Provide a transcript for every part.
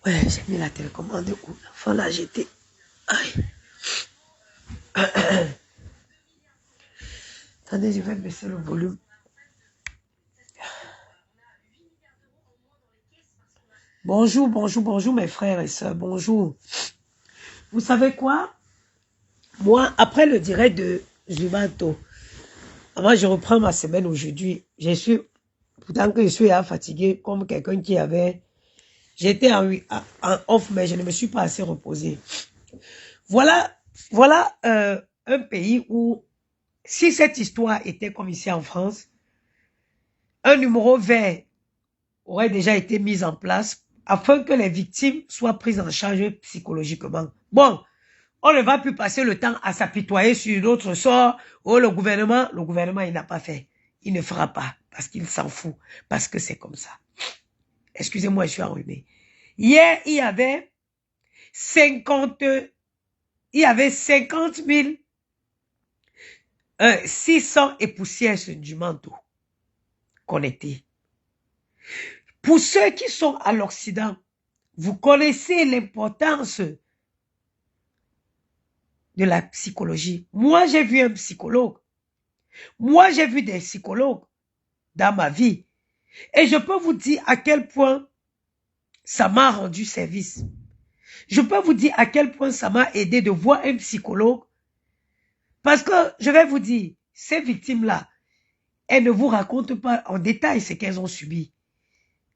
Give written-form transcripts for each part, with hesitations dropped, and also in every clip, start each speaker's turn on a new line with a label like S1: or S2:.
S1: Ouais, j'ai mis la télécommande où l'enfant l'a jeté. Aïe. Attendez, je vais baisser le volume. Bonjour, bonjour, bonjour mes frères et sœurs, bonjour. Vous savez quoi? Moi, après le direct de Juvanto, moi je reprends ma semaine aujourd'hui. Pourtant que je suis fatigué comme quelqu'un qui avait... J'étais en off, mais je ne me suis pas assez reposé. Voilà un pays où, si cette histoire était comme ici en France, un numéro vert aurait déjà été mis en place afin que les victimes soient prises en charge psychologiquement. Bon, on ne va plus passer le temps à s'apitoyer sur notre sort. Oh, le gouvernement, il n'a pas fait. Il ne fera pas parce qu'il s'en fout, parce que c'est comme ça. Excusez-moi, je suis enrhumé. Hier, il y avait 50 600 et poussières du manteau connectés. Pour ceux qui sont à l'Occident, vous connaissez l'importance de la psychologie. Moi, j'ai vu un psychologue. Moi, j'ai vu des psychologues dans ma vie. Et je peux vous dire à quel point ça m'a rendu service. Je peux vous dire à quel point ça m'a aidé de voir un psychologue. Parce que, je vais vous dire, ces victimes-là, elles ne vous racontent pas en détail ce qu'elles ont subi.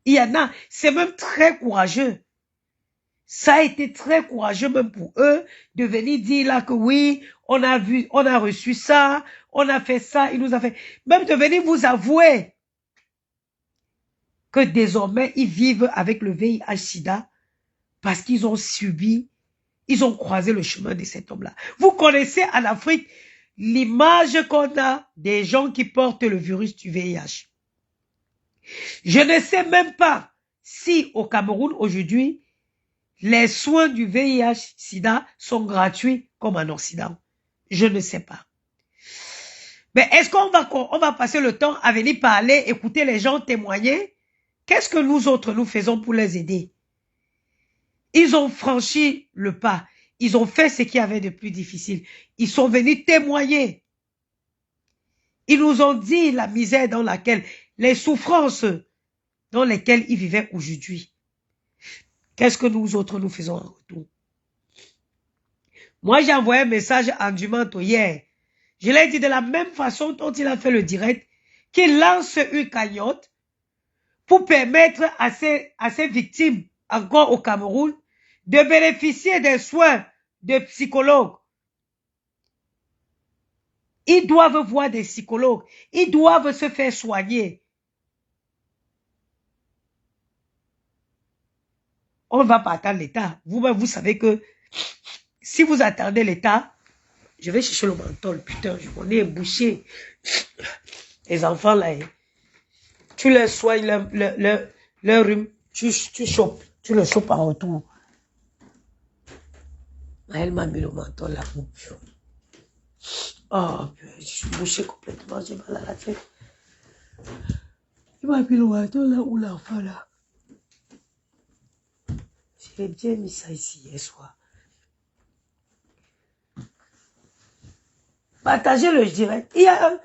S1: Il y en a, c'est même très courageux. Ça a été très courageux même pour eux de venir dire là que oui, on a reçu ça, on a fait ça, il nous a fait... Même de venir vous avouer que désormais, ils vivent avec le VIH-Sida parce qu'ils ont subi, ils ont croisé le chemin de cet homme-là. Vous connaissez en Afrique l'image qu'on a des gens qui portent le virus du VIH. Je ne sais même pas si au Cameroun aujourd'hui, les soins du VIH-Sida sont gratuits comme en Occident. Je ne sais pas. Mais est-ce qu'on va passer le temps à venir parler, écouter les gens témoigner? Qu'est-ce que nous autres, nous faisons pour les aider? Ils ont franchi le pas. Ils ont fait ce qu'il y avait de plus difficile. Ils sont venus témoigner. Ils nous ont dit la misère dans laquelle, les souffrances dans lesquelles ils vivaient aujourd'hui. Qu'est-ce que nous autres, nous faisons en retour? Moi, j'ai envoyé un message à Dumanto hier. Je l'ai dit de la même façon dont il a fait le direct, qu'il lance une cagnotte pour permettre à ces victimes, encore au Cameroun, de bénéficier des soins de psychologues. Ils doivent voir des psychologues. Ils doivent se faire soigner. On ne va pas attendre l'État. Vous-même, vous savez que si vous attendez l'État, je vais chercher le menthol. Putain, je connais bouché. Les enfants là, tu leur soignes leur rhume, tu chopes. Tu le chopes en retour. Elle m'a mis le menthol là. Oh, je suis bouché complètement. J'ai mal à la tête. Il m'a mis le menthol là où l'enfant là. J'ai bien mis ça ici hier soir. Partagez le direct. Il y a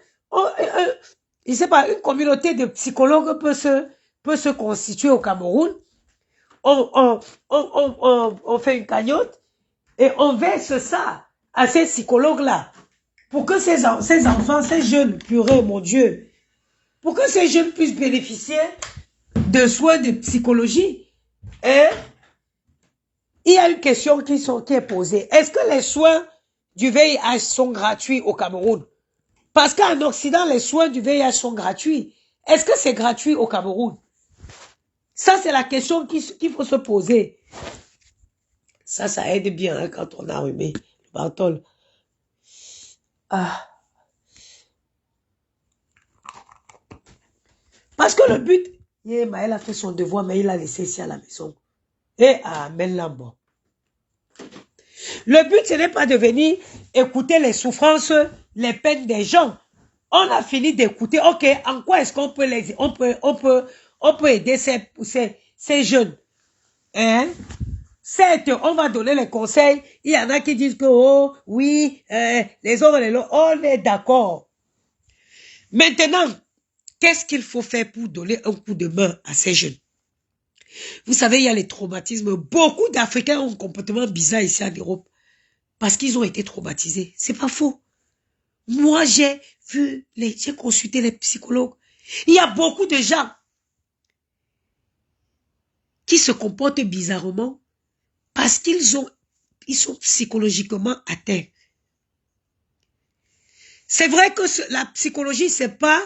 S1: je sais pas, une communauté de psychologues peut se constituer au Cameroun. On fait une cagnotte Et on verse ça à ces psychologues-là. Pour que ces enfants, ces jeunes, purée, mon Dieu, pour que ces jeunes puissent bénéficier de soins de psychologie. Et il y a une question qui est posée. Est-ce que les soins du VIH sont gratuits au Cameroun? Parce qu'en Occident, les soins du VIH sont gratuits. Est-ce que c'est gratuit au Cameroun? Ça, c'est la question qu'il faut se poser. Ça aide bien hein, quand on a allumé le bâton. Ah. Parce que le but, Maël a fait son devoir, mais il a laissé ici à la maison. Et amène Lambo. Le but, ce n'est pas de venir écouter les souffrances, les peines des gens. On a fini d'écouter, ok, en quoi est-ce qu'on peut les, on peut aider ces jeunes. Hein? Certes, on va donner les conseils. Il y en a qui disent que, oh, oui, les autres, on est d'accord. Maintenant, qu'est-ce qu'il faut faire pour donner un coup de main à ces jeunes? Vous savez, il y a les traumatismes. Beaucoup d'Africains ont un comportement bizarre ici en Europe parce qu'ils ont été traumatisés. C'est pas faux. Moi, j'ai consulté les psychologues. Il y a beaucoup de gens qui se comportent bizarrement parce ils sont psychologiquement atteints. C'est vrai que la psychologie, c'est pas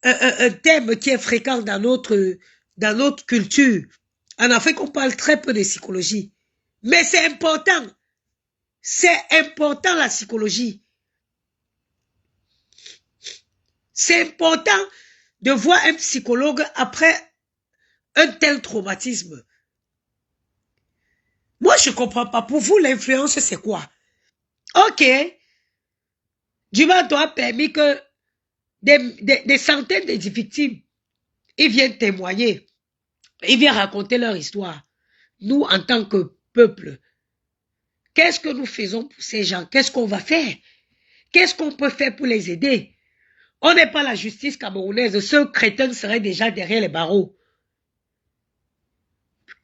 S1: un thème qui est fréquent dans notre culture. En Afrique, on parle très peu de psychologie. Mais c'est important. C'est important la psychologie. C'est important de voir un psychologue après un tel traumatisme. Moi, je ne comprends pas. Pour vous, l'influence, c'est quoi? Ok. Dieu a permis que des centaines de victimes, ils viennent témoigner. Ils viennent raconter leur histoire. Nous, en tant que peuple, qu'est-ce que nous faisons pour ces gens? Qu'est-ce qu'on va faire? Qu'est-ce qu'on peut faire pour les aider? On n'est pas la justice camerounaise. Ce crétin serait déjà derrière les barreaux.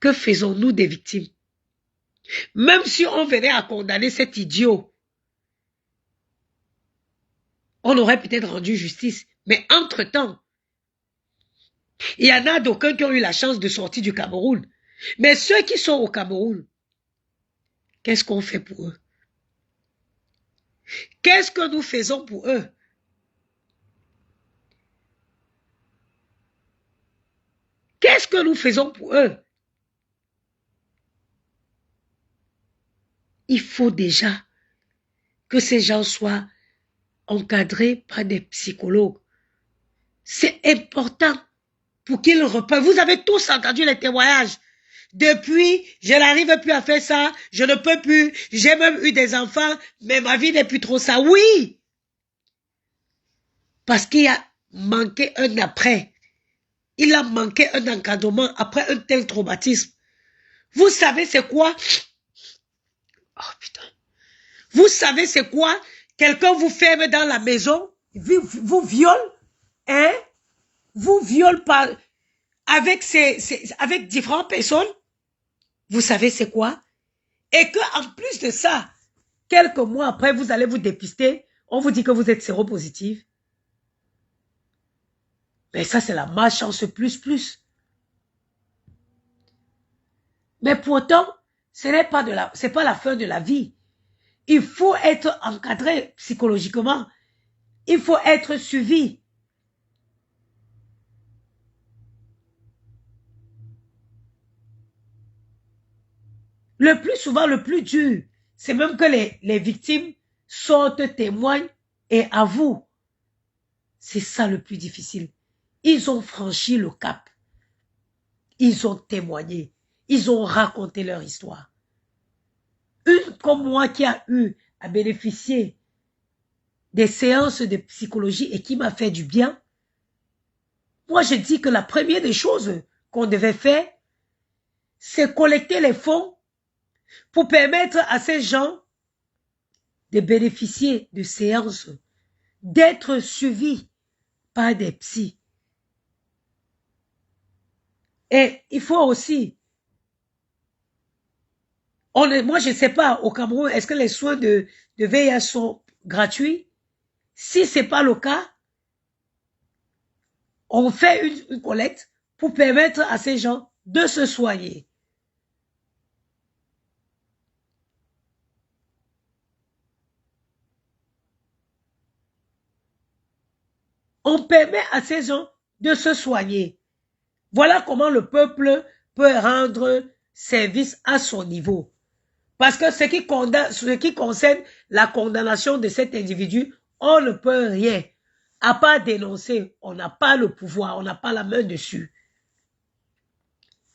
S1: Que faisons-nous des victimes? Même si on venait à condamner cet idiot, on aurait peut-être rendu justice. Mais entre-temps, il y en a d'aucuns qui ont eu la chance de sortir du Cameroun. Mais ceux qui sont au Cameroun, qu'est-ce qu'on fait pour eux? Qu'est-ce que nous faisons pour eux? Qu'est-ce que nous faisons pour eux? Il faut déjà que ces gens soient encadrés par des psychologues. C'est important pour qu'ils reprennent. Vous avez tous entendu les témoignages. Depuis, je n'arrive plus à faire ça, je ne peux plus, j'ai même eu des enfants, mais ma vie n'est plus trop ça. Oui! Parce qu'il a manqué un après. Il a manqué un encadrement après un tel traumatisme. Vous savez c'est quoi? Oh putain. Vous savez c'est quoi? Quelqu'un vous ferme dans la maison, vous viole, hein? Vous viole par, avec différentes personnes. Vous savez c'est quoi? Et que en plus de ça, quelques mois après, vous allez vous dépister, on vous dit que vous êtes séropositif. Mais ça, c'est la malchance plus. Mais pourtant, ce n'est pas c'est pas la fin de la vie. Il faut être encadré psychologiquement. Il faut être suivi. Le plus souvent, le plus dur, c'est même que les victimes sortent, témoignent et avouent. C'est ça le plus difficile. Ils ont franchi le cap. Ils ont témoigné. Ils ont raconté leur histoire. Une comme moi qui a eu à bénéficier des séances de psychologie et qui m'a fait du bien, moi je dis que la première des choses qu'on devait faire, c'est collecter les fonds pour permettre à ces gens de bénéficier de séances, d'être suivis par des psys. Et il faut aussi Moi, je ne sais pas, au Cameroun, est-ce que les soins de VIH sont gratuits? Si ce n'est pas le cas, on fait une collecte pour permettre à ces gens de se soigner. On permet à ces gens de se soigner. Voilà comment le peuple peut rendre service à son niveau. Parce que ce qui concerne la condamnation de cet individu, on ne peut rien. À part dénoncer, on n'a pas le pouvoir, on n'a pas la main dessus.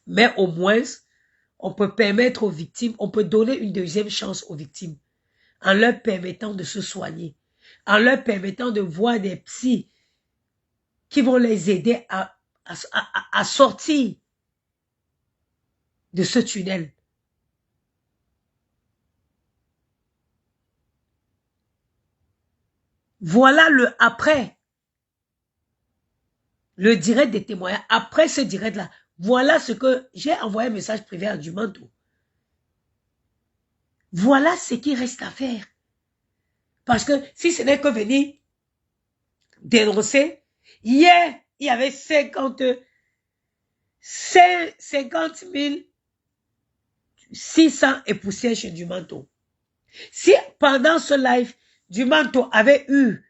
S1: Mais au moins, on peut permettre aux victimes, on peut donner une deuxième chance aux victimes en leur permettant de se soigner, en leur permettant de voir des psys qui vont les aider à sortir de ce tunnel. Voilà le après. Le direct des témoignages. Après ce direct-là, voilà ce que j'ai envoyé un message privé à Dumanto. Voilà ce qui reste à faire. Parce que si ce n'est que venir dénoncer, hier, il y avait 50 600 et poussières chez Dumanto. Si pendant ce live, Dumanto avait eu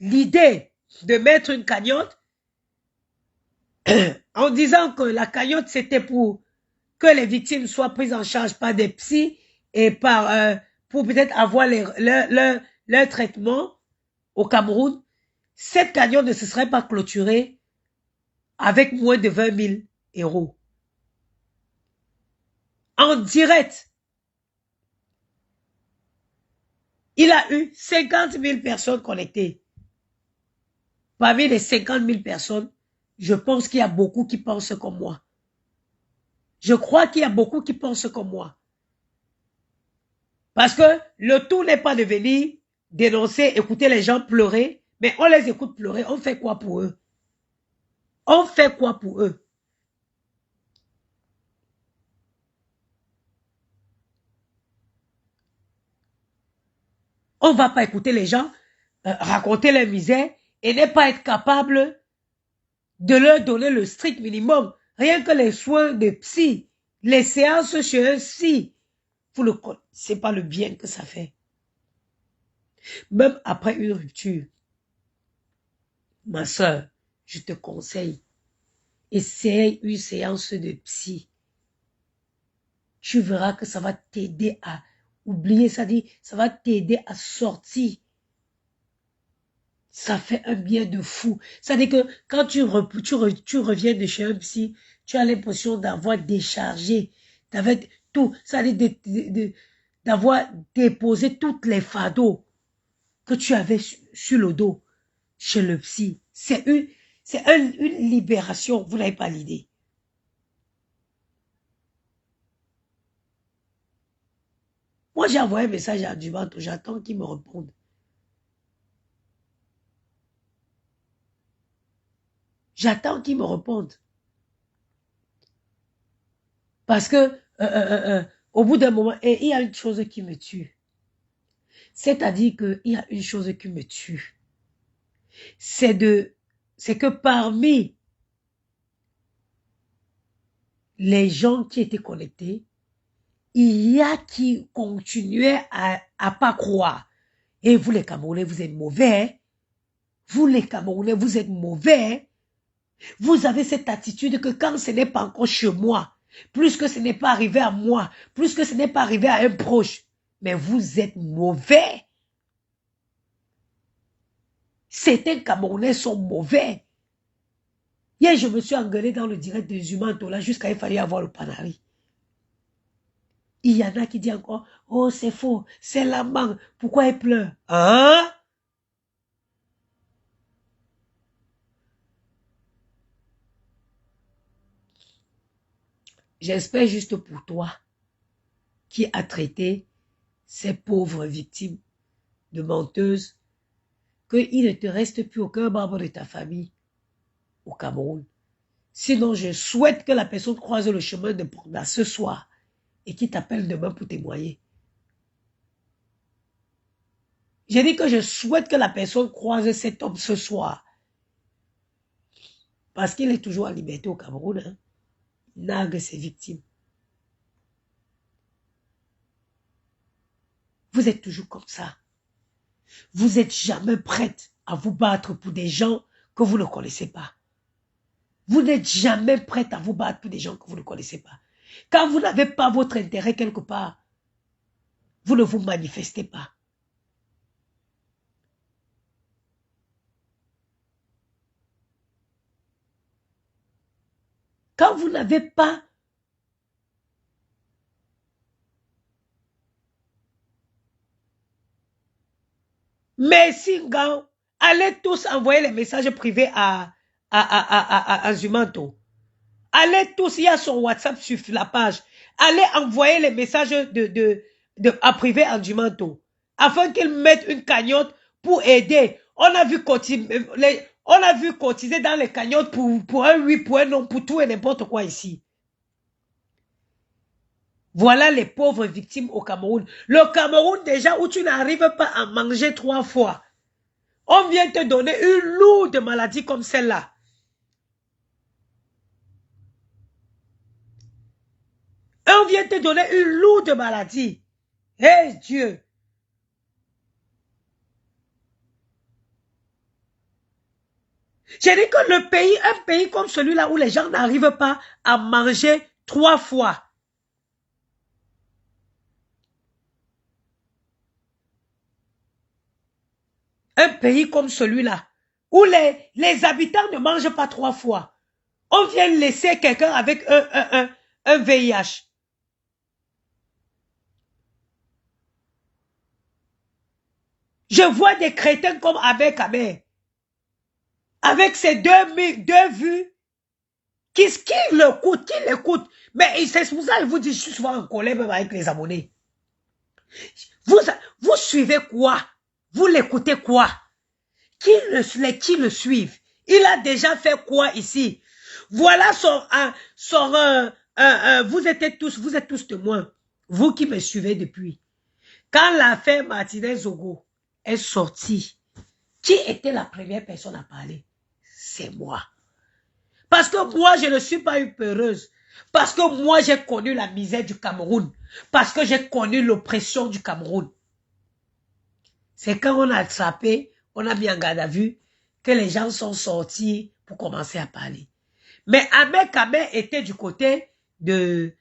S1: l'idée de mettre une cagnotte, en disant que la cagnotte c'était pour que les victimes soient prises en charge par des psys et pour peut-être avoir leur traitement au Cameroun, cette cagnotte ne se serait pas clôturée avec moins de 20 000 euros. En direct, il a eu 50 000 personnes connectées. Parmi les 50 000 personnes, je pense qu'il y a beaucoup qui pensent comme moi. Je crois qu'il y a beaucoup qui pensent comme moi. Parce que le tout n'est pas de venir dénoncer, écouter les gens pleurer, mais on les écoute pleurer, on fait quoi pour eux? On fait quoi pour eux? On ne va pas écouter les gens raconter leur misère et ne pas être capable de leur donner le strict minimum. Rien que les soins de psy, les séances chez un psy, vous ne connaissez pas le bien que ça fait. Même après une rupture, ma soeur, je te conseille, essaye une séance de psy. Tu verras que ça va t'aider à oublier, ça va t'aider à sortir. Ça fait un bien de fou. Ça dit que quand tu reviens de chez un psy, tu as l'impression d'avoir déchargé, tout, ça dit d'avoir déposé toutes les fardeaux que tu avais sur le dos chez le psy. C'est une libération, vous n'avez pas l'idée. Moi, j'ai envoyé un message à Dumanto, j'attends qu'il me réponde. J'attends qu'il me réponde. Parce que, au bout d'un moment, il y a une chose qui me tue. C'est-à-dire qu'il y a une chose qui me tue. C'est que parmi les gens qui étaient connectés, il y a qui continuaient à pas croire. Et vous les Camerounais, vous êtes mauvais. Vous les Camerounais, vous êtes mauvais. Vous avez cette attitude que quand ce n'est pas encore chez moi, plus que ce n'est pas arrivé à moi, plus que ce n'est pas arrivé à un proche, mais vous êtes mauvais. Certains Camerounais sont mauvais. Hier, je me suis engueulé dans le direct des Humanto là jusqu'à il fallait avoir le panari. Il y en a qui disent encore, oh c'est faux, c'est la mangue, pourquoi elle pleure? Hein? J'espère juste pour toi qui a traité ces pauvres victimes de menteuses qu'il ne te reste plus aucun membre de ta famille au Cameroun. Sinon, je souhaite que la personne croise le chemin de Panda ce soir et qui t'appelle demain pour témoigner. J'ai dit que je souhaite que la personne croise cet homme ce soir. Parce qu'il est toujours en liberté au Cameroun. Hein. Il nargue ses victimes. Vous êtes toujours comme ça. Vous n'êtes jamais prête à vous battre pour des gens que vous ne connaissez pas. Vous n'êtes jamais prête à vous battre pour des gens que vous ne connaissez pas. Quand vous n'avez pas votre intérêt quelque part, vous ne vous manifestez pas. Quand vous n'avez pas merci, gars. Allez tous envoyer les messages privés à Zumanto. Allez tous, il y a son WhatsApp sur la page. Allez envoyer les messages à privé à Zumanto. Afin qu'il mette une cagnotte pour aider. On a vu cotiser dans les cagnottes pour un oui, pour un non, pour tout et n'importe quoi ici. Voilà les pauvres victimes au Cameroun. Le Cameroun déjà où tu n'arrives pas à manger 3 fois. On vient te donner une lourde maladie comme celle-là. On vient te donner une lourde maladie. Hé Dieu. J'ai dit que le pays, un pays comme celui-là où les gens n'arrivent pas à manger 3 fois. Un pays comme celui-là, où les habitants ne mangent pas 3 fois. On vient laisser quelqu'un avec un VIH. Je vois des crétins comme avec Amer. Avec ces deux vues, qui l'écoute. Mais c'est pour ça que je vous dis, je suis souvent en colère même avec les abonnés. Vous suivez quoi? Vous l'écoutez quoi? Qui le suivent? Il a déjà fait quoi ici? Voilà vous êtes tous témoins. Vous qui me suivez depuis. Quand l'affaire Martinez Zogo est sortie, qui était la première personne à parler? C'est moi. Parce que moi, je ne suis pas une peureuse. Parce que moi, j'ai connu la misère du Cameroun. Parce que j'ai connu l'oppression du Cameroun. C'est quand on a attrapé, on a mis en garde à vue, que les gens sont sortis pour commencer à parler. Mais Ahmed Kamer était du côté de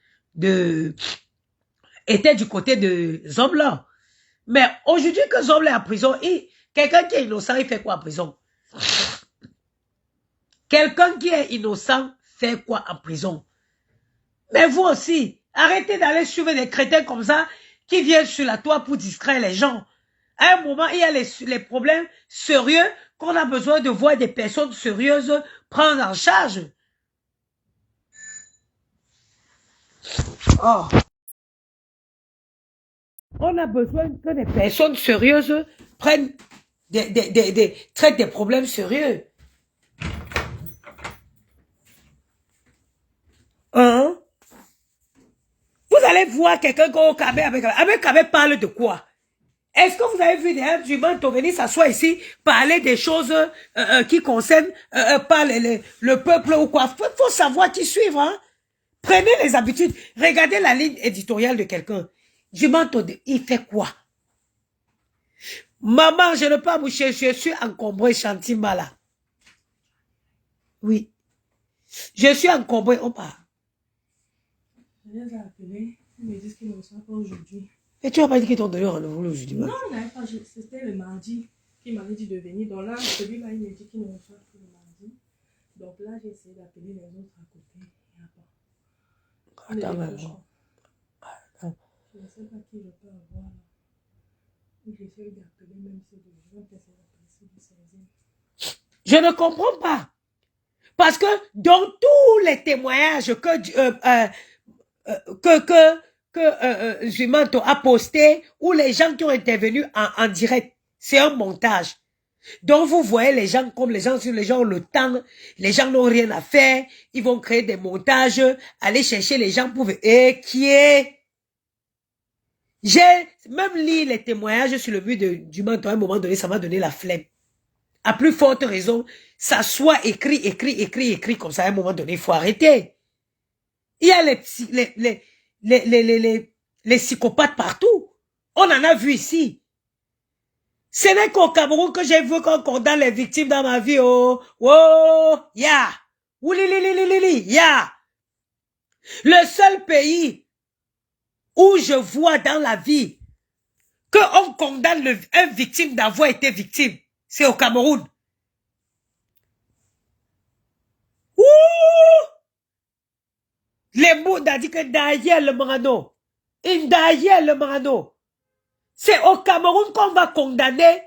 S1: Zombla. Mais aujourd'hui que Zombla est en prison, quelqu'un qui est innocent, il fait quoi en prison? Quelqu'un qui est innocent fait quoi en prison? Mais vous aussi, arrêtez d'aller suivre des crétins comme ça qui viennent sur la toile pour distraire les gens. À un moment, il y a les problèmes sérieux qu'on a besoin de voir des personnes sérieuses prendre en charge. Oh. On a besoin que des personnes sérieuses prennent traitent des problèmes sérieux. Hein? Vous allez voir quelqu'un au Kabé avec Kabé parle de quoi? Est-ce que vous avez vu des humains venir s'asseoir ici, parler des choses qui concernent pas le peuple ou quoi? Il faut savoir qui suivre. Hein? Prenez les habitudes. Regardez la ligne éditoriale de quelqu'un. Il fait quoi? Maman, je ne peux pas boucher, je suis encombré, Chantimala. Oui. Je suis encombré, on part.
S2: Je les ai appelés, ils me disent qu'ils ne reçoivent pas aujourd'hui.
S1: Et tu n'as pas dit qu'ils t'ont donné rendez-vous aujourd'hui?
S2: Non, c'était le mardi qu'il m'avait dit de venir. Donc là, celui-là, il me dit qu'il ne reçoit plus le mardi. Donc là, j'ai essayé d'appeler les autres à côté. Il n'y a pas.
S1: Attends.
S2: Je ne sais pas qui je peux avoir. J'essaie d'appeler même si je vais essayer d'appeler du 16e.
S1: Je ne comprends pas. Parce que dans tous les témoignages que Zumanto a posté, ou les gens qui ont intervenu en direct, c'est un montage. Donc vous voyez les gens comme les gens ont le temps, les gens n'ont rien à faire, ils vont créer des montages, aller chercher les gens pour qui est J'ai même lu les témoignages sur le but du mentor. À un moment donné, ça m'a donné la flemme. À plus forte raison, ça soit écrit comme ça. À un moment donné, il faut arrêter. Il y a les psychopathes partout. On en a vu ici. Ce n'est qu'au Cameroun que j'ai vu qu'on condamne les victimes dans ma vie. Oh, oh, ya. Ya. Le seul pays où je vois dans la vie qu'on condamne un victime d'avoir été victime, c'est au Cameroun. Ouh! Les mots d'ont dit que derrière le Marano, derrière le Marano, c'est au Cameroun qu'on va condamner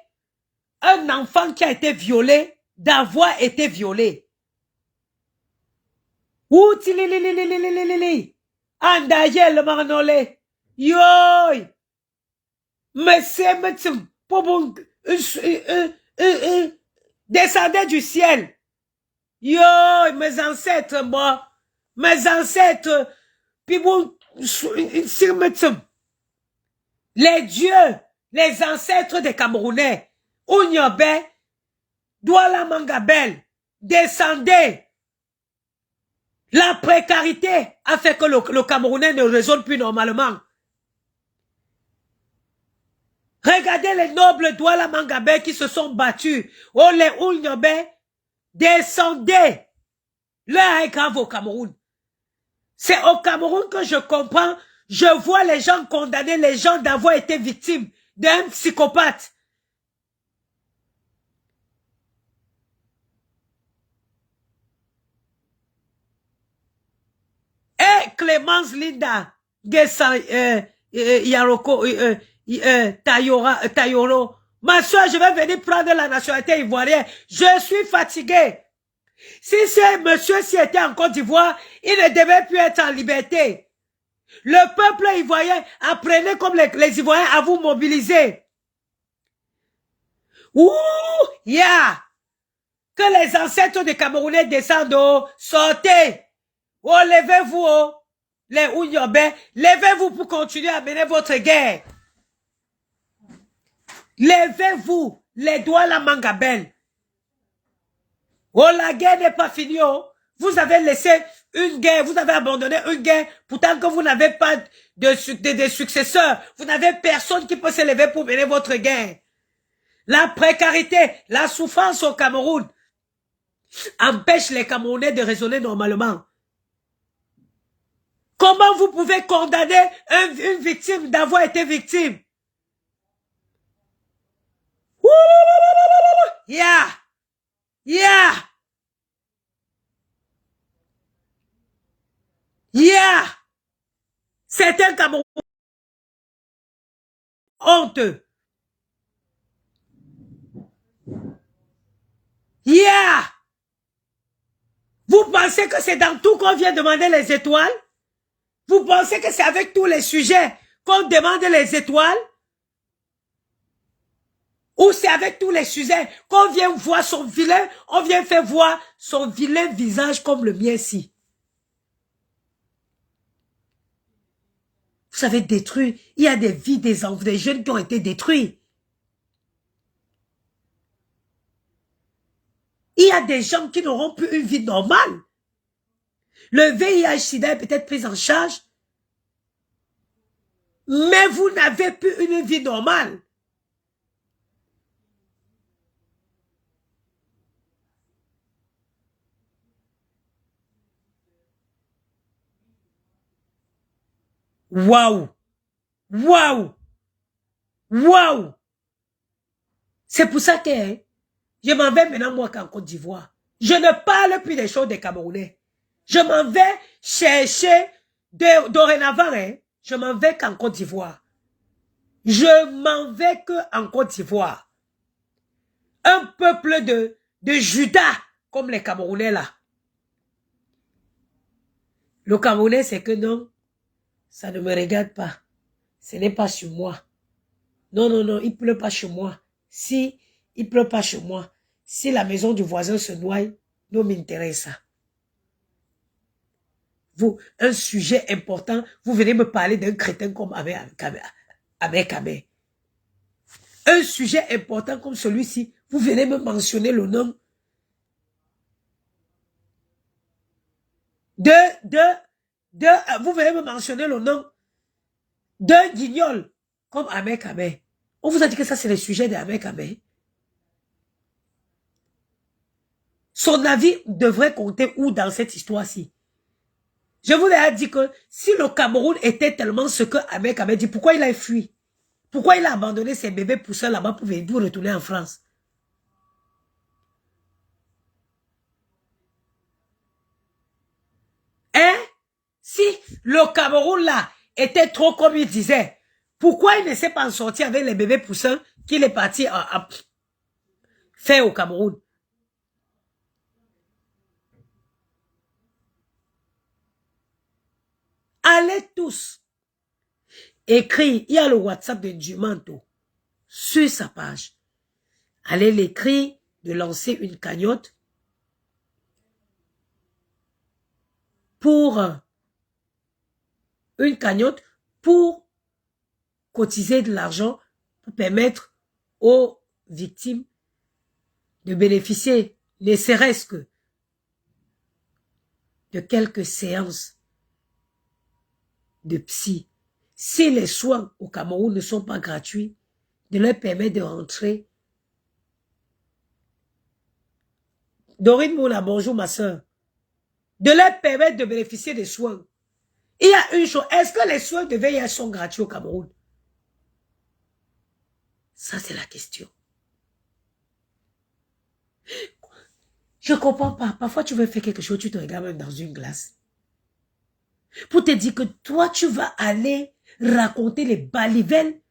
S1: un enfant qui a été violé d'avoir été violé. Ouh, tililililililili. Derrière le Marano, yoy. Monsieur, descendez du ciel. Yo, mes ancêtres, moi. Mes ancêtres. Puis bon, les dieux, les ancêtres des Camerounais. Ounyobe, Douala Mangabel, descendez. La précarité a fait que le Camerounais ne raisonne plus normalement. Regardez les nobles Douala Mangabel qui se sont battus. Oh, les Ounyobe, descendez. L'heure est grave au Cameroun. C'est au Cameroun que je comprends. Je vois les gens condamner les gens d'avoir été victimes d'un psychopathe. Et Clémence Linda Gessan Yaroko Tayoro. Ma soeur, je vais venir prendre la nationalité ivoirienne. Je suis fatigué. Si ce monsieur-ci était en Côte d'Ivoire, il ne devait plus être en liberté. Le peuple ivoirien, apprenez comme les Ivoiriens à vous mobiliser. Ouh, yeah. Que les ancêtres des Camerounais descendent, oh, sortez. Oh, levez-vous, oh. Les Ouyobé, levez-vous pour continuer à mener votre guerre. Levez-vous, les doigts la Mangabel. Oh, la guerre n'est pas finie, oh. Vous avez laissé une guerre, vous avez abandonné une guerre, pourtant que vous n'avez pas de successeurs. Vous n'avez personne qui peut se lever pour mener votre guerre. La précarité, la souffrance au Cameroun empêche les Camerounais de raisonner normalement. Comment vous pouvez condamner une victime d'avoir été victime? Yeah! Yeah! Yeah! C'est un Cameroun honteux. Yeah! Vous pensez que c'est dans tout qu'on vient demander les étoiles? Vous pensez que c'est avec tous les sujets qu'on demande les étoiles? Ou c'est avec tous les sujets qu'on vient voir son vilain, on vient faire voir son vilain visage comme le mien-ci? Vous avez détruit, il y a des vies des enfants, des jeunes qui ont été détruits. Il y a des gens qui n'auront plus une vie normale. Le VIH-Sida est peut-être pris en charge, mais vous n'avez plus une vie normale. Waouh! Waouh! Waouh! C'est pour ça que je m'en vais maintenant moi qu'en Côte d'Ivoire. Je ne parle plus des choses des Camerounais. Je m'en vais chercher dorénavant, je m'en vais qu'en Côte d'Ivoire. Je m'en vais qu'en Côte d'Ivoire. Un peuple de Judas, comme les Camerounais là. Le Camerounais, c'est que non, ça ne me regarde pas. Ce n'est pas sur moi. Non, non, non, il ne pleut pas chez moi. Si il ne pleut pas chez moi, si la maison du voisin se noie, non m'intéresse ça. Vous, un sujet important, vous venez me parler d'un crétin comme avec. avec Amé. Un sujet important comme celui-ci, vous venez me mentionner le nom vous venez me mentionner le nom d'un guignol comme Ahmed Amé. On vous a dit que ça c'est le sujet d'Ahmed Amé. Son avis devrait compter où dans cette histoire-ci? Je vous ai dit que si le Cameroun était tellement ce que Ahmed Amé dit, pourquoi il a fui? Pourquoi il a abandonné ses bébés poussins là-bas pour venir retourner en France? Hein? Si le Cameroun là était trop comme il disait, pourquoi il ne s'est pas sorti avec les bébés poussins qu'il est parti faire au Cameroun? Allez tous écrire, il y a le WhatsApp de Dumanto sur sa page. Allez l'écrire de lancer une cagnotte pour cotiser de l'argent pour permettre aux victimes de bénéficier, ne serait-ce que de quelques séances de psy. Si les soins au Cameroun ne sont pas gratuits, de leur permettre de rentrer. Dorine Moula, bonjour ma soeur. De leur permettre de bénéficier des soins. Il y a une chose, est-ce que les soins de VIH sont gratuits au Cameroun? Ça, c'est la question. Je comprends pas. Parfois, tu veux faire quelque chose, tu te regardes même dans une glace. Pour te dire que toi, tu vas aller raconter les balivelles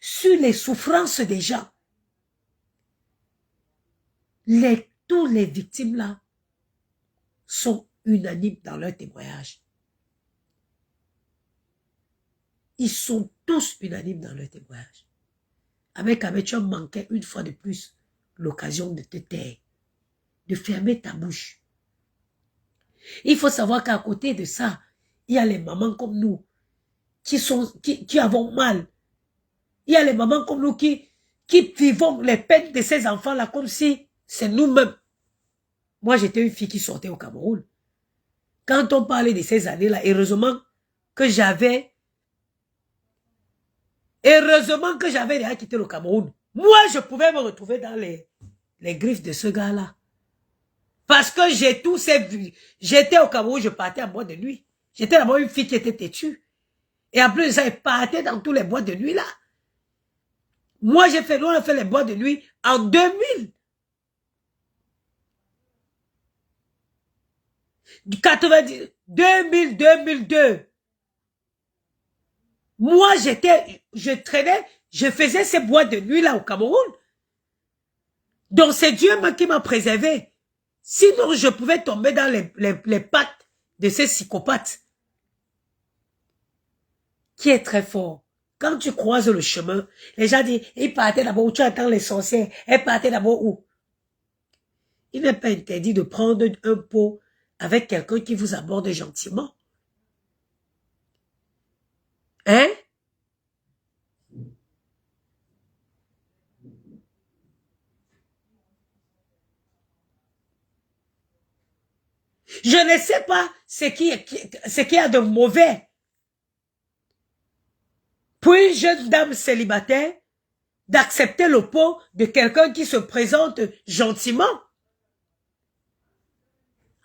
S1: sur les souffrances des gens. Tous les victimes là sont unanimes dans leur témoignage. Ils sont tous unanimes dans leur témoignage. Avec tu as manqué une fois de plus l'occasion de te taire, de fermer ta bouche. Il faut savoir qu'à côté de ça, il y a les mamans comme nous qui avons mal. Il y a les mamans comme nous qui vivons les peines de ces enfants-là comme si c'est nous-mêmes. Moi, j'étais une fille qui sortait au Cameroun. Quand on parlait de ces années-là, heureusement que j'avais déjà quitté le Cameroun. Moi, je pouvais me retrouver dans les griffes de ce gars-là. Parce que j'ai tous ces vues. J'étais au Cameroun, je partais en boîte de nuit. J'étais là-bas une fille qui était têtue. Et en plus, ça, elle partait dans tous les boîtes de nuit là. Moi, on a fait les boîtes de nuit en 2000. 90, 2000, 2002. Moi, je traînais, je faisais ces boîtes de nuit là au Cameroun. Donc, c'est Dieu qui m'a préservé. Sinon, je pouvais tomber dans les pattes de ces psychopathes. Qui est très fort. Quand tu croises le chemin, les gens disent, il partait d'abord où tu attends les sorcières. Elle partait d'abord où? Il n'est pas interdit de prendre un pot avec quelqu'un qui vous aborde gentiment. Hein? Je ne sais pas ce qu'il y a de mauvais pour une jeune dame célibataire d'accepter le pot de quelqu'un qui se présente gentiment.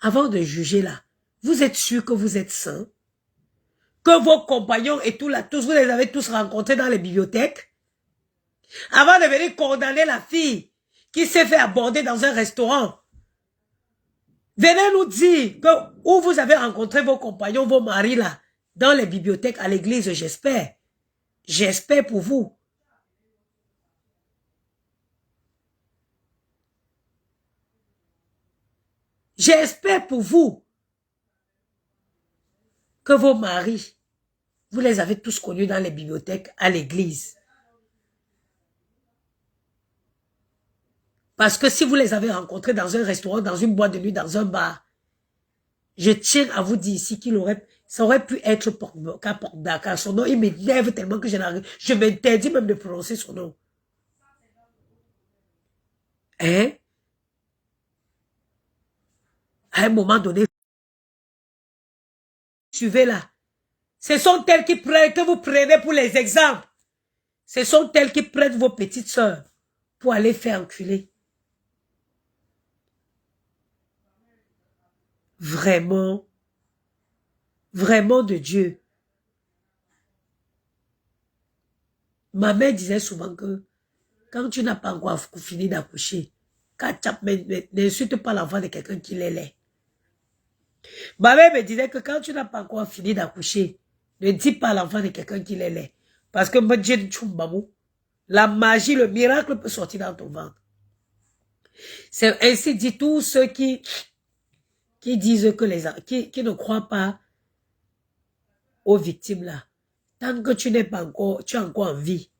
S1: Avant de juger là, vous êtes sûr que vous êtes sain? Que vos compagnons et tout là, tous vous les avez tous rencontrés dans les bibliothèques? Avant de venir condamner la fille qui s'est fait aborder dans un restaurant, venez nous dire que où vous avez rencontré vos compagnons, vos maris là, dans les bibliothèques, à l'église, j'espère. J'espère pour vous. J'espère pour vous que vos maris, vous les avez tous connus dans les bibliothèques, à l'église. Parce que si vous les avez rencontrés dans un restaurant, dans une boîte de nuit, dans un bar, je tiens à vous dire ici qu'il aurait... Ça aurait pu être Dakar. Son nom, il m'énerve tellement que je m'interdis même de prononcer son nom. Hein? À un moment donné, suivez là. Ce sont elles qui prennent, que vous prenez pour les exemples. Ce sont elles qui prennent vos petites sœurs pour aller faire enculer. Vraiment, vraiment de Dieu. Ma mère disait souvent que quand tu n'as pas encore fini d'accoucher, n'insulte pas l'enfant de quelqu'un qui l'est. Ma mère me disait que quand tu n'as pas encore fini d'accoucher, ne dis pas à l'enfant de quelqu'un qui l'est. Parce que la magie, le miracle peut sortir dans ton ventre. C'est ainsi dit tous ceux qui disent que qui ne croient pas aux victimes là. Tant que tu n'es pas encore, tu es encore en vie,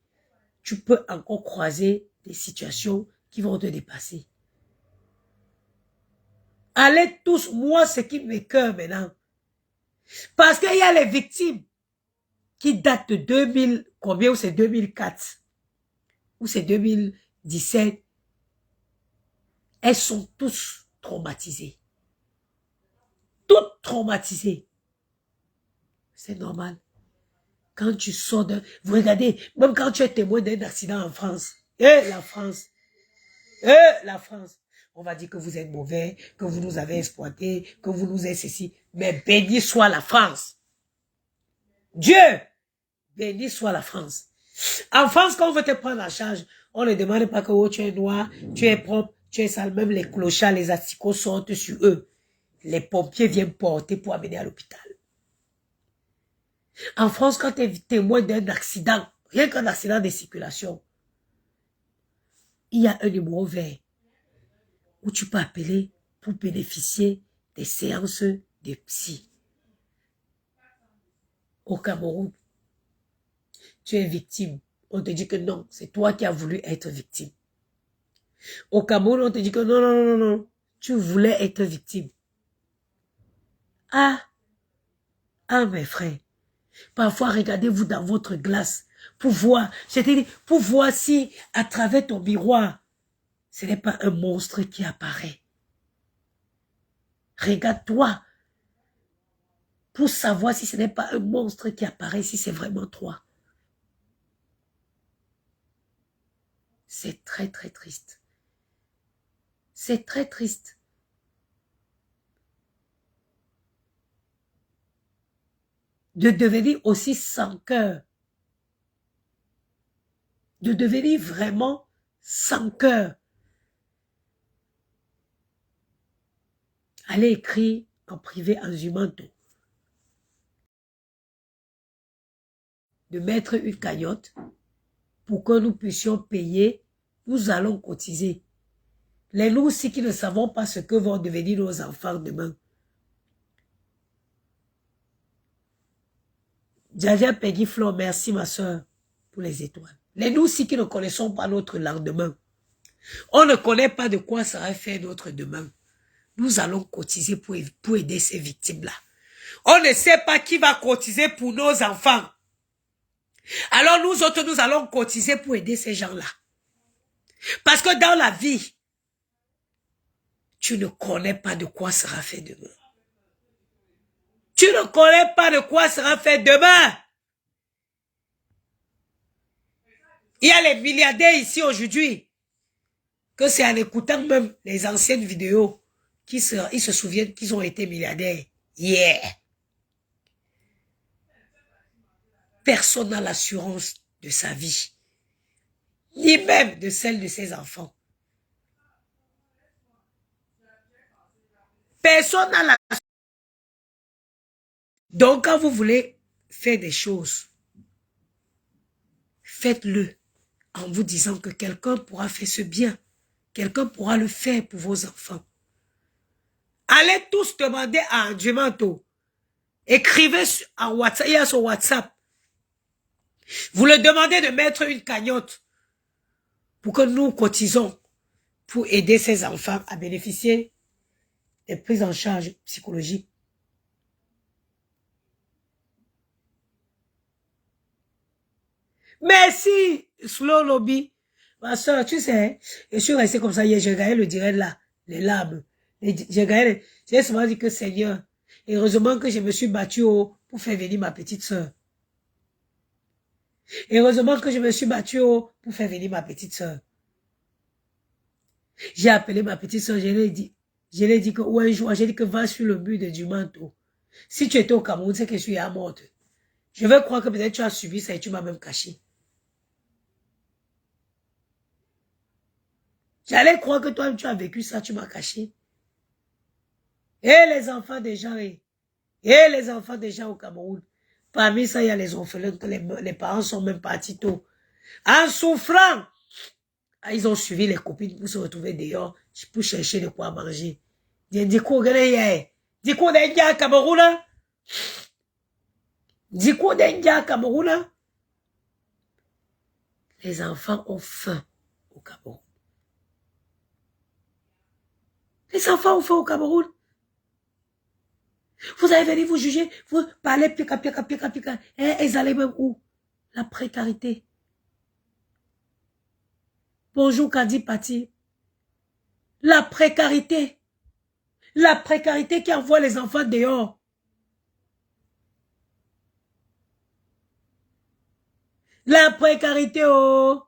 S1: tu peux encore croiser des situations qui vont te dépasser. Allez tous, moi, ce qui m'écoeure maintenant. Parce qu'il y a les victimes qui datent de 2000, combien, ou c'est 2004, ou c'est 2017. Elles sont tous traumatisées. Toutes traumatisées. C'est normal. Quand tu sors de... Vous regardez, même quand tu es témoin d'un accident en France, la France, la France, on va dire que vous êtes mauvais, que vous nous avez exploités, que vous nous avez ceci. Mais béni soit la France. Dieu, béni soit la France. En France, quand on veut te prendre en charge, on ne demande pas que tu es noir, tu es propre, tu es sale. Même les clochards, les asticots sortent sur eux. Les pompiers viennent porter pour amener à l'hôpital. En France, quand tu es témoin d'un accident, rien qu'un accident de circulation, il y a un numéro vert où tu peux appeler pour bénéficier des séances de psy. Au Cameroun, tu es victime. On te dit que non, c'est toi qui as voulu être victime. Au Cameroun, on te dit que non, non, non, non, tu voulais être victime. Ah, mes frères, parfois regardez-vous dans votre glace pour voir, pour voir si à travers ton miroir, ce n'est pas un monstre qui apparaît. Regarde-toi pour savoir si ce n'est pas un monstre qui apparaît, si c'est vraiment toi. C'est très, très triste. C'est très triste. De devenir aussi sans cœur. De devenir vraiment sans cœur. Allez écrire en privé en Zumanto. De mettre une cagnotte pour que nous puissions payer. Nous allons cotiser. Les nous aussi qui ne savons pas ce que vont devenir nos enfants demain. Jaja Peggy Flo, merci ma soeur pour les étoiles. Les nous aussi qui ne connaissons pas notre lendemain. On ne connaît pas de quoi sera fait notre demain. Nous allons cotiser pour aider ces victimes-là. On ne sait pas qui va cotiser pour nos enfants. Alors nous autres, nous allons cotiser pour aider ces gens-là. Parce que dans la vie, tu ne connais pas de quoi sera fait demain. Tu ne connais pas de quoi sera fait demain. Il y a les milliardaires ici aujourd'hui, que c'est en écoutant même les anciennes vidéos ils se souviennent qu'ils ont été milliardaires. Yeah! Personne n'a l'assurance de sa vie, ni même de celle de ses enfants. Personne n'a l'assurance. Donc, quand vous voulez faire des choses, faites-le en vous disant que quelqu'un pourra faire ce bien. Quelqu'un pourra le faire pour vos enfants. Allez tous demander à Andjumanto. Écrivez en WhatsApp, il y a son WhatsApp. Vous le demandez de mettre une cagnotte pour que nous cotisons pour aider ces enfants à bénéficier des prises en charge psychologiques. Merci, Slow Lobby. Ma soeur, tu sais, je suis restée comme ça hier, j'ai regardé le direct là, les larmes. J'ai regardé, j'ai souvent dit que Seigneur, heureusement que je me suis battue pour faire venir ma petite soeur. Heureusement que je me suis battue pour faire venir ma petite soeur. J'ai appelé ma petite soeur, je lui ai dit que, ou un jour, j'ai dit que va sur le mur de Dumanto. Si tu étais au Cameroun, c'est que je suis à morte. Je vais croire que peut-être tu as subi ça et tu m'as même caché. J'allais croire que toi, tu as vécu ça, tu m'as caché. Et les enfants des gens, et les enfants des gens au Cameroun. Parmi ça, il y a les orphelins que les parents sont même partis tôt. En souffrant. Ah, ils ont suivi les copines pour se retrouver dehors, pour chercher de quoi manger. Dis quoi, dis quoi d'India Cameroun? Dis quoi d'India Cameroun? Les enfants ont faim au Cameroun. Les enfants ont faim au Cameroun. Vous allez venir vous juger, vous parlez pika. Ils allaient même où? La précarité. Bonjour Kadi Pati. La précarité. La précarité qui envoie les enfants dehors. La précarité, oh.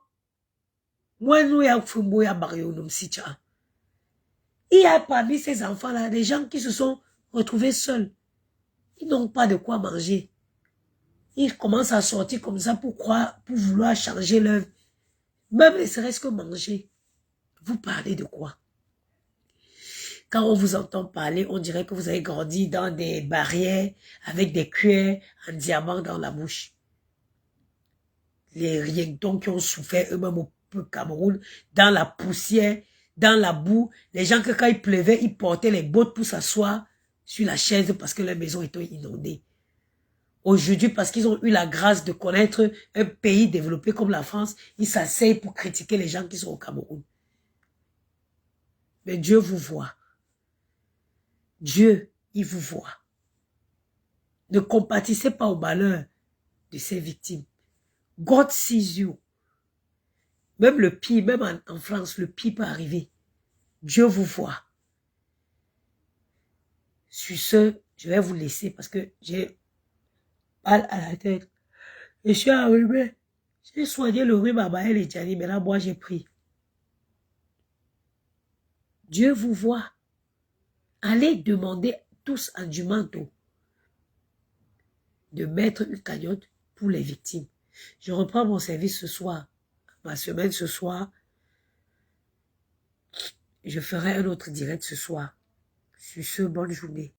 S1: Moi, nous, il y a parmi ces enfants-là des gens qui se sont retrouvés seuls. Ils n'ont pas de quoi manger. Ils commencent à sortir comme ça pour vouloir changer leur vie. Même ne serait-ce que manger. Vous parlez de quoi? Quand on vous entend parler, on dirait que vous avez grandi dans des barrières avec des cuillères en diamant dans la bouche. Les rientons qui ont souffert eux-mêmes au Cameroun, dans la poussière, dans la boue, les gens que quand il pleuvait, ils portaient les bottes pour s'asseoir sur la chaise parce que leur maison était inondée. Aujourd'hui, parce qu'ils ont eu la grâce de connaître un pays développé comme la France, ils s'asseyent pour critiquer les gens qui sont au Cameroun. Mais Dieu vous voit. Dieu, il vous voit. Ne compatissez pas au malheur de ces victimes. God sees you. Même le pire, même en France, le pire peut arriver. Dieu vous voit. Sur ce, je vais vous laisser parce que j'ai mal à la tête. Je suis arrivé. J'ai soigné le rhume à Maël et Gianni, mais là, moi, j'ai pris. Dieu vous voit. Allez demander tous à Dumanto de mettre une cagnotte pour les victimes. Je reprends mon service ce soir, ma semaine ce soir. Je ferai un autre direct ce soir. Sur ce, bonne journée.